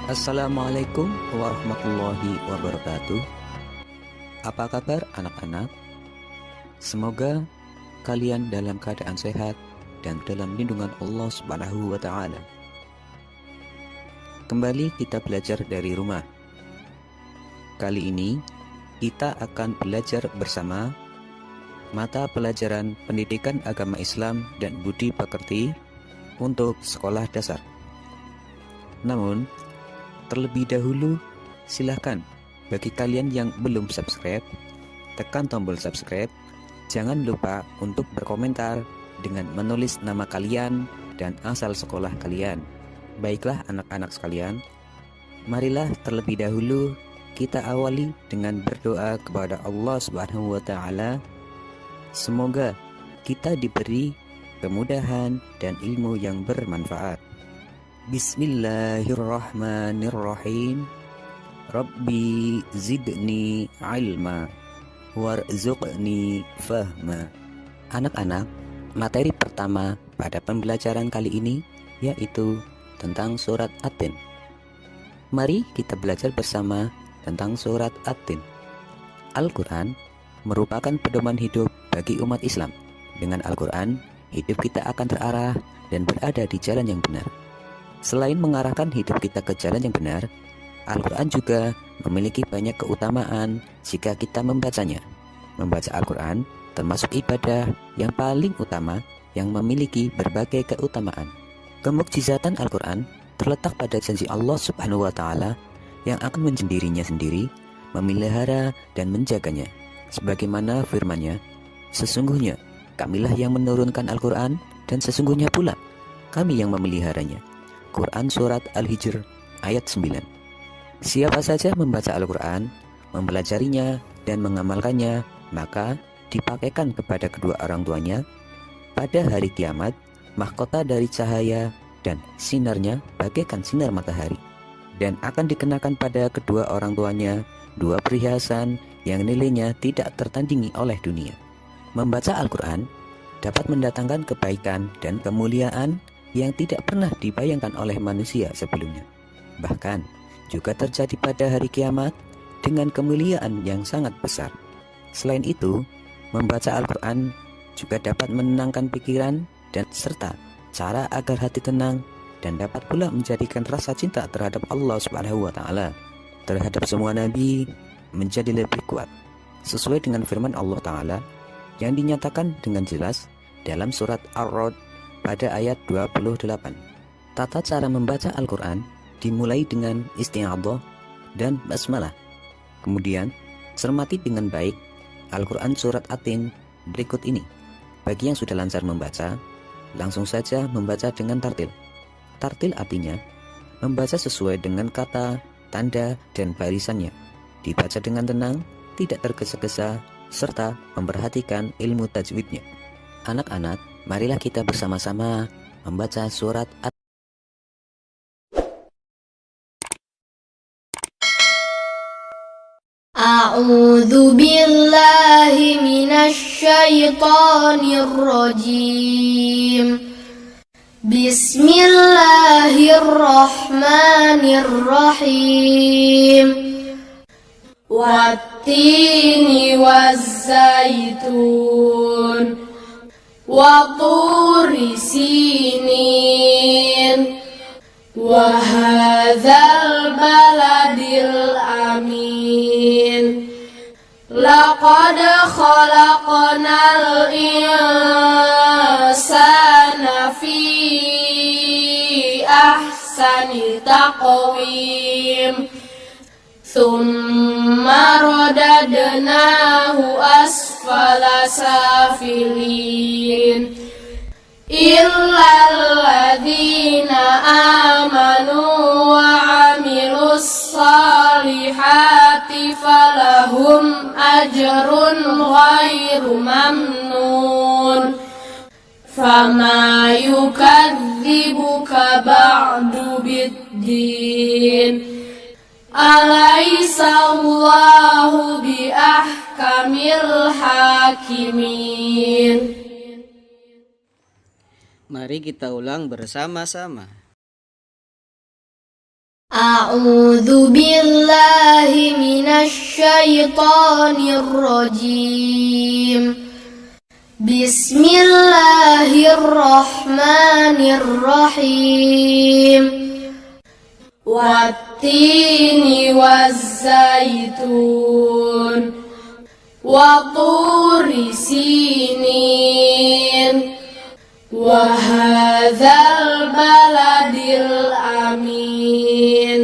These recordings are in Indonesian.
Assalamualaikum warahmatullahi wabarakatuh. Apa kabar anak-anak? Semoga kalian dalam keadaan sehat dan dalam lindungan Allah Subhanahu wa taala. Kembali kita belajar dari rumah. Kali ini kita akan belajar bersama mata pelajaran Pendidikan Agama Islam dan Budi Pekerti untuk sekolah dasar. Namun, terlebih dahulu, silahkan bagi kalian yang belum subscribe, tekan tombol subscribe. Jangan lupa untuk berkomentar dengan menulis nama kalian dan asal sekolah kalian. Baiklah anak-anak sekalian, marilah terlebih dahulu kita awali dengan berdoa kepada Allah Subhanahu wa taala. Semoga kita diberi kemudahan dan ilmu yang bermanfaat. Bismillahirrahmanirrahim. Rabbi zidni ilma warzuqni fahma. Anak-anak, materi pertama pada pembelajaran kali ini yaitu tentang surat At-Tin. Mari kita belajar bersama tentang surat At-Tin. Al-Quran merupakan pedoman hidup bagi umat Islam. Dengan Al-Quran, hidup kita akan terarah dan berada di jalan yang benar. Selain mengarahkan hidup kita ke jalan yang benar, Al-Quran juga memiliki banyak keutamaan jika kita membacanya. Membaca Al-Quran termasuk ibadah yang paling utama yang memiliki berbagai keutamaan. Kemukjizatan Al-Quran terletak pada janji Allah Subhanahu wa taala yang akan menjendirinya sendiri, memelihara dan menjaganya. Sebagaimana firman-Nya, sesungguhnya Kamilah yang menurunkan Al-Quran dan sesungguhnya pula Kami yang memeliharanya. Quran Surat Al-Hijr ayat 9. Siapa saja membaca Al-Quran, mempelajarinya dan mengamalkannya, maka dipakaikan kepada kedua orang tuanya pada hari kiamat mahkota dari cahaya dan sinarnya bagaikan sinar matahari, dan akan dikenakan pada kedua orang tuanya dua perhiasan yang nilainya tidak tertandingi oleh dunia. Membaca Al-Quran dapat mendatangkan kebaikan dan kemuliaan yang tidak pernah dibayangkan oleh manusia sebelumnya. Bahkan juga terjadi pada hari kiamat dengan kemuliaan yang sangat besar. Selain itu, membaca Al-Quran juga dapat menenangkan pikiran dan serta cara agar hati tenang, dan dapat pula menjadikan rasa cinta terhadap Allah Subhanahu wa taala terhadap semua nabi menjadi lebih kuat, sesuai dengan firman Allah taala yang dinyatakan dengan jelas dalam surat Ar-Ra'd pada ayat 28. Tata cara membaca Al-Quran dimulai dengan isti'adhah dan basmalah. Kemudian, cermati dengan baik Al-Quran surat At-Tin berikut ini. Bagi yang sudah lancar membaca, langsung saja membaca dengan tartil. Tartil artinya membaca sesuai dengan kata, tanda, dan barisannya. Dibaca dengan tenang, tidak tergesa-gesa, serta memperhatikan ilmu tajwidnya. Anak-anak, marilah kita bersama-sama membaca surat At-Tin. A'udzu billahi minasy syaithanir rajim. Bismillahirrahmanirrahim. Wattini wazzaitun wa turi sinin wa hadzal baladil amin. Laqad khalaqnal insana fi ahsani taqwim. Thumma radadnahu asfala safilin. Illal ladzina amanu wa amilus salihati falahum ajrun ghairu mamnun. Fama yukadzibuka ba'du biddin. Alaihissallahu bi ahkamil hakimin. Mari kita ulang bersama-sama. أعوذ بالله من الشيطان الرجيم بسم الله الرحمن الرحيم والتين والزيتون وطور سينين وهذا البلد الأمين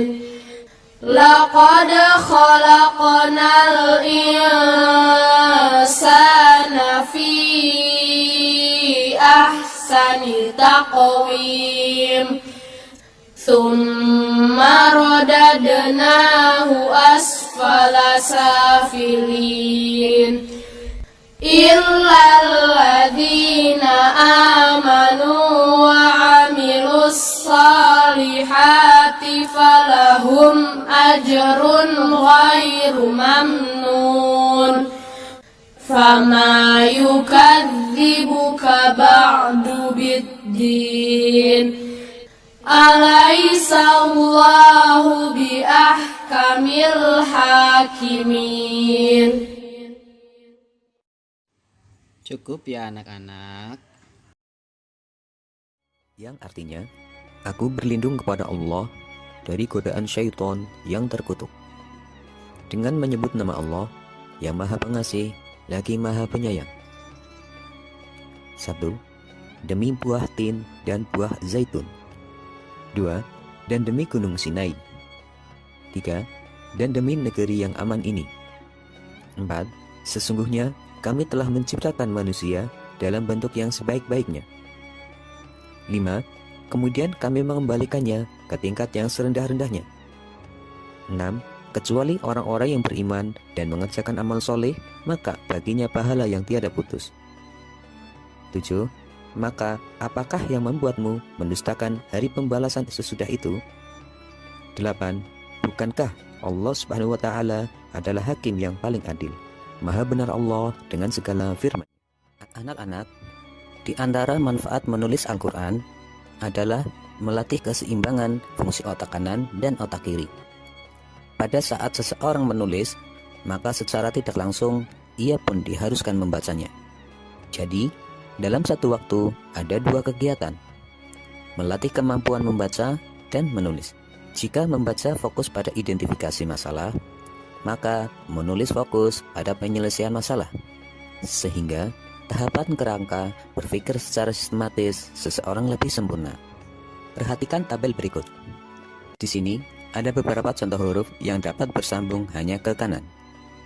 لقد خلقنا الإنسان في أحسن تقويم ثم رددناه أسفل سافلين إلا الذين آمنوا وعملوا الصالحات فلهم أجر غير ممنون فما يكذبك بعد بالدين أليس الله بأحكم الحاكمين. Cukup ya anak-anak. Yang artinya, aku berlindung kepada Allah dari godaan syaitan yang terkutuk. Dengan menyebut nama Allah yang Maha Pengasih lagi Maha Penyayang. 1. Demi buah tin dan buah zaitun. 2. Dan demi gunung Sinai. 3. Dan demi negeri yang aman ini. 4. Sesungguhnya kami telah menciptakan manusia dalam bentuk yang sebaik-baiknya. 5. Kemudian kami mengembalikannya ke tingkat yang serendah-rendahnya. 6. Kecuali orang-orang yang beriman dan mengerjakan amal soleh, maka baginya pahala yang tiada putus. 7. Maka apakah yang membuatmu mendustakan hari pembalasan sesudah itu? 8. Bukankah Allah Subhanahu wa Ta'ala adalah hakim yang paling adil? Maha benar Allah dengan segala firman. Anak-anak, di antara manfaat menulis Al-Quran adalah melatih keseimbangan fungsi otak kanan dan otak kiri. Pada saat seseorang menulis, maka secara tidak langsung ia pun diharuskan membacanya. Jadi, dalam satu waktu ada dua kegiatan, melatih kemampuan membaca dan menulis. Jika membaca fokus pada identifikasi masalah, maka menulis fokus pada penyelesaian masalah, sehingga tahapan kerangka berpikir secara sistematis seseorang lebih sempurna. Perhatikan tabel berikut. Di sini ada beberapa contoh huruf yang dapat bersambung hanya ke kanan.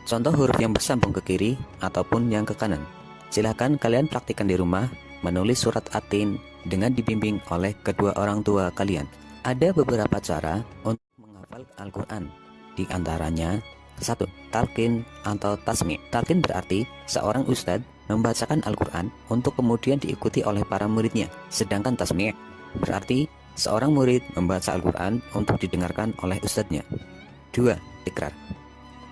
Contoh huruf yang bersambung ke kiri ataupun yang ke kanan. Silahkan kalian praktikkan di rumah menulis surat At-Tin dengan dibimbing oleh kedua orang tua kalian. Ada beberapa cara untuk menghafal Al-Quran. Di antaranya 1. Talqin atau tasmi'. Talqin berarti seorang ustadz membacakan Al-Quran untuk kemudian diikuti oleh para muridnya. Sedangkan tasmi' berarti seorang murid membaca Al-Quran untuk didengarkan oleh ustadznya. 2. Tikrar.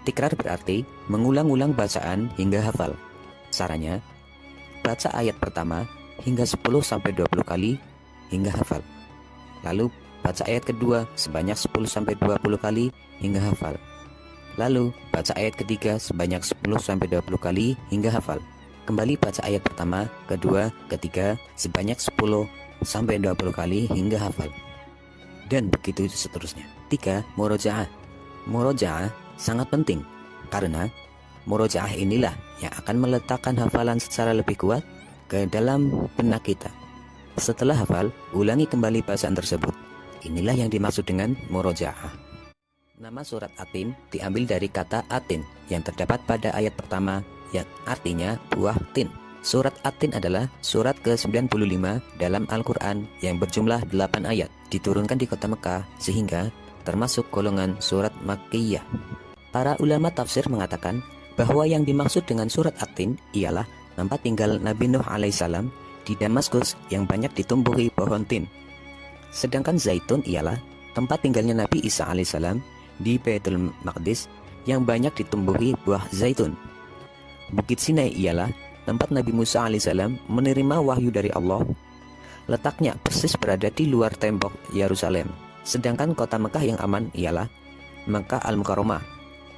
Tikrar berarti mengulang-ulang bacaan hingga hafal. Caranya, baca ayat pertama hingga 10-20 kali hingga hafal. Lalu baca ayat kedua sebanyak 10-20 kali hingga hafal. Lalu baca ayat ketiga sebanyak 10-20 kali hingga hafal. Kembali baca ayat pertama, kedua, ketiga sebanyak 10-20 kali hingga hafal. Dan begitu seterusnya. 3. Murojaah. Murojaah sangat penting karena murojaah inilah yang akan meletakkan hafalan secara lebih kuat ke dalam benak kita. Setelah hafal, ulangi kembali bacaan tersebut. Inilah yang dimaksud dengan murojaah. Nama surat At-Tin diambil dari kata atin yang terdapat pada ayat pertama yang artinya buah tin. Surat At-Tin adalah surat ke-95 dalam Al-Quran yang berjumlah 8 ayat, diturunkan di kota Mekah sehingga termasuk golongan surat Makkiyah. Para ulama tafsir mengatakan bahwa yang dimaksud dengan surat At-Tin ialah tempat tinggal Nabi Nuh alaihissalam di Damaskus yang banyak ditumbuhi pohon tin. Sedangkan Zaitun ialah tempat tinggalnya Nabi Isa alaihissalam di Baitul Maqdis yang banyak ditumbuhi buah zaitun. Bukit Sinai ialah tempat Nabi Musa alaihissalam menerima wahyu dari Allah. Letaknya persis berada di luar tembok Yerusalem. Sedangkan kota Mekah yang aman ialah Mekah Al-Mukarramah.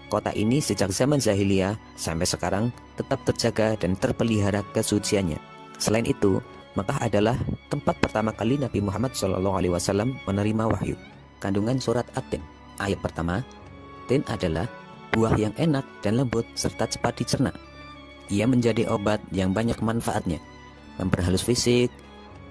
Kota ini sejak zaman Jahiliyah sampai sekarang tetap terjaga dan terpelihara kesuciannya. Selain itu, Mekah adalah tempat pertama kali Nabi Muhammad SAW menerima wahyu. Kandungan surat At-Tin ayat pertama, tin adalah buah yang enak dan lembut serta cepat dicerna. Ia menjadi obat yang banyak manfaatnya, memperhalus fisik,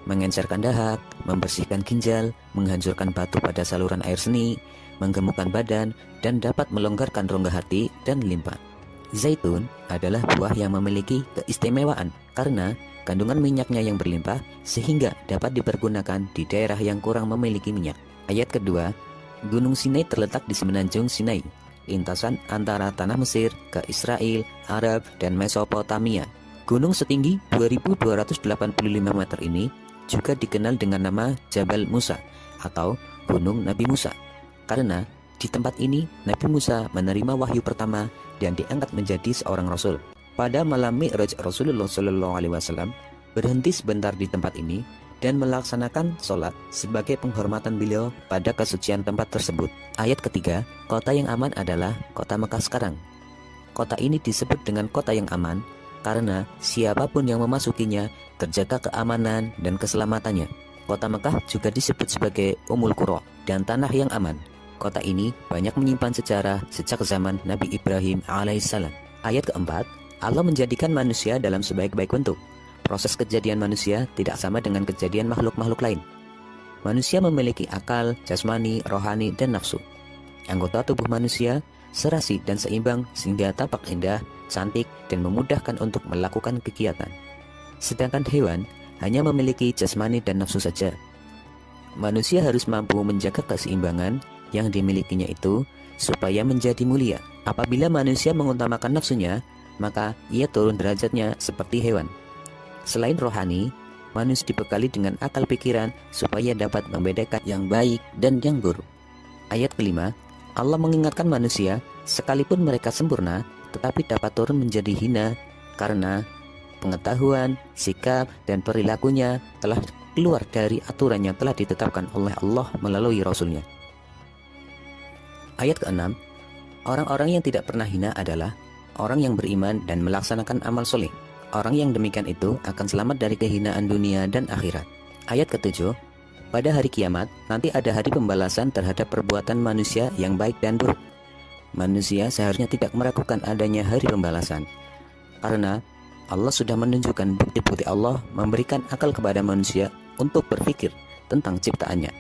mengencerkan dahak, membersihkan ginjal, menghancurkan batu pada saluran air seni, menggemukkan badan, dan dapat melonggarkan rongga hati dan limpa. Zaitun adalah buah yang memiliki keistimewaan karena kandungan minyaknya yang berlimpah sehingga dapat dipergunakan di daerah yang kurang memiliki minyak. Ayat kedua, Gunung Sinai terletak di semenanjung Sinai, lintasan antara tanah Mesir ke Israel, Arab, dan Mesopotamia. Gunung setinggi 2285 meter ini juga dikenal dengan nama Jabal Musa atau Gunung Nabi Musa. Karena di tempat ini Nabi Musa menerima wahyu pertama dan diangkat menjadi seorang rasul. Pada malam Mi'raj Rasulullah SAW berhenti sebentar di tempat ini dan melaksanakan sholat sebagai penghormatan beliau pada kesucian tempat tersebut. Ayat ketiga, kota yang aman adalah kota Mekah sekarang. Kota ini disebut dengan kota yang aman karena siapapun yang memasukinya terjaga keamanan dan keselamatannya. Kota Mekah juga disebut sebagai Ummul Qura dan tanah yang aman. Kota ini banyak menyimpan sejarah sejak zaman Nabi Ibrahim alaihissalam. Ayat keempat, Allah menjadikan manusia dalam sebaik-baik bentuk. Proses kejadian manusia tidak sama dengan kejadian makhluk-makhluk lain. Manusia memiliki akal, jasmani, rohani, dan nafsu. Anggota tubuh manusia serasi dan seimbang sehingga tampak indah, cantik, dan memudahkan untuk melakukan kegiatan. Sedangkan hewan hanya memiliki jasmani dan nafsu saja. Manusia harus mampu menjaga keseimbangan yang dimilikinya itu supaya menjadi mulia. Apabila manusia mengutamakan nafsunya, maka ia turun derajatnya seperti hewan. Selain rohani, manusia dibekali dengan akal pikiran supaya dapat membedakan yang baik dan yang buruk. Ayat kelima, Allah mengingatkan manusia sekalipun mereka sempurna tetapi dapat turun menjadi hina karena pengetahuan, sikap, dan perilakunya telah keluar dari aturan yang telah ditetapkan oleh Allah melalui Rasulnya. Ayat ke-6, orang-orang yang tidak pernah hina adalah orang yang beriman dan melaksanakan amal soleh. Orang yang demikian itu akan selamat dari kehinaan dunia dan akhirat. Ayat ke-7, pada hari kiamat nanti ada hari pembalasan terhadap perbuatan manusia yang baik dan buruk. Manusia seharusnya tidak meragukan adanya hari pembalasan, karena Allah sudah menunjukkan bukti-bukti Allah memberikan akal kepada manusia untuk berpikir tentang ciptaannya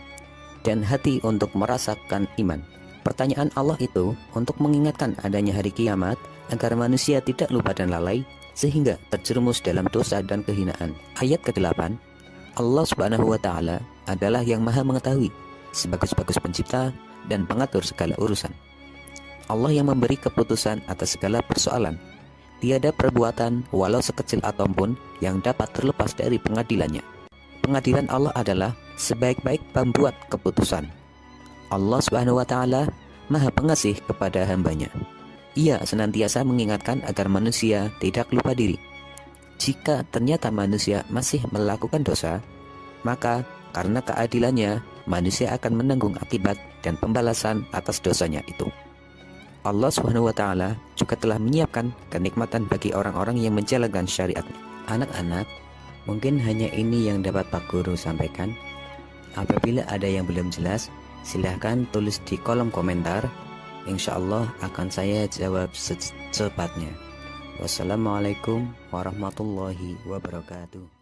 dan hati untuk merasakan iman. Pertanyaan Allah itu untuk mengingatkan adanya hari kiamat agar manusia tidak lupa dan lalai sehingga terjerumus dalam dosa dan kehinaan. Ayat ke-8, Allah Subhanahu wa Ta'ala adalah yang maha mengetahui, sebagus-bagus pencipta dan pengatur segala urusan. Allah yang memberi keputusan atas segala persoalan. Tiada perbuatan walau sekecil atom pun yang dapat terlepas dari pengadilannya. Pengadilan Allah adalah sebaik-baik pembuat keputusan. Allah Subhanahu wa Ta'ala Maha Pengasih kepada hambanya. Ia senantiasa mengingatkan agar manusia tidak lupa diri. Jika ternyata manusia masih melakukan dosa, maka karena keadilannya manusia akan menanggung akibat dan pembalasan atas dosanya itu. Allah Subhanahu wa Ta'ala juga telah menyiapkan kenikmatan bagi orang-orang yang menjalankan syariat. Anak-anak, mungkin hanya ini yang dapat Pak Guru sampaikan. Apabila ada yang belum jelas, silahkan tulis di kolom komentar. Insya Allah akan saya jawab secepatnya. Wassalamualaikum warahmatullahi wabarakatuh.